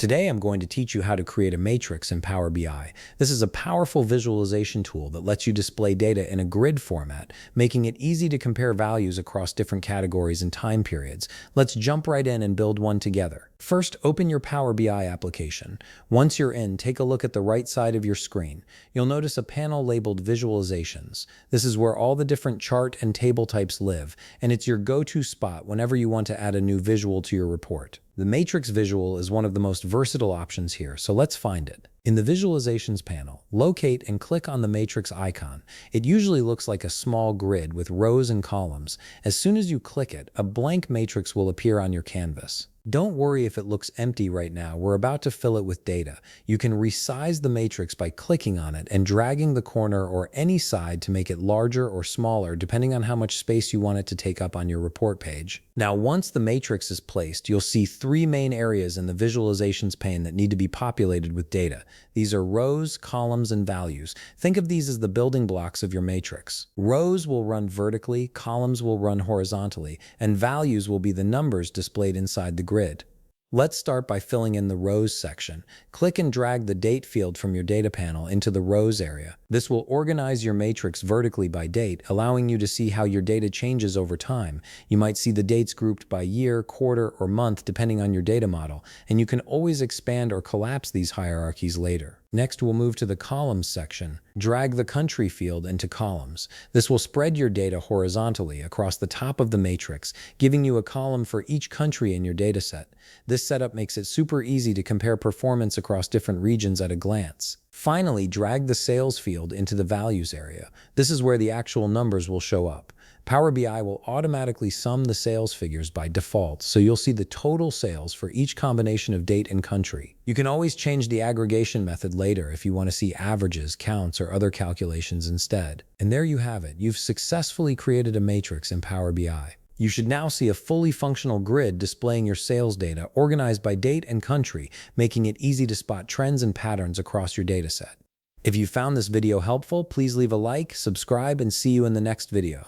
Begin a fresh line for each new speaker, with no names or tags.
Today, I'm going to teach you how to create a matrix in Power BI. This is a powerful visualization tool that lets you display data in a grid format, making it easy to compare values across different categories and time periods. Let's jump right in and build one together. First, open your Power BI application. Once you're in, take a look at the right side of your screen. You'll notice a panel labeled Visualizations. This is where all the different chart and table types live, and it's your go-to spot whenever you want to add a new visual to your report. The matrix visual is one of the most versatile options here, so let's find it. In the Visualizations panel, locate and click on the matrix icon. It usually looks like a small grid with rows and columns. As soon as you click it, a blank matrix will appear on your canvas. Don't worry if it looks empty right now. We're about to fill it with data. You can resize the matrix by clicking on it and dragging the corner or any side to make it larger or smaller, depending on how much space you want it to take up on your report page. Now, once the matrix is placed, you'll see three main areas in the Visualizations pane that need to be populated with data. These are rows, columns, and values. Think of these as the building blocks of your matrix. Rows will run vertically, columns will run horizontally, and values will be the numbers displayed inside the grid. Let's start by filling in the rows section. Click and drag the date field from your data panel into the rows area. This will organize your matrix vertically by date, allowing you to see how your data changes over time. You might see the dates grouped by year, quarter, or month depending on your data model, and you can always expand or collapse these hierarchies later. Next, we'll move to the columns section. Drag the country field into columns. This will spread your data horizontally across the top of the matrix, giving you a column for each country in your dataset. This setup makes it super easy to compare performance across different regions at a glance. Finally, drag the sales field into the values area. This is where the actual numbers will show up. Power BI will automatically sum the sales figures by default, so you'll see the total sales for each combination of date and country. You can always change the aggregation method later if you want to see averages, counts, or other calculations instead. And there you have it. You've successfully created a matrix in Power BI. You should now see a fully functional grid displaying your sales data organized by date and country, making it easy to spot trends and patterns across your dataset. If you found this video helpful, please leave a like, subscribe, and see you in the next video.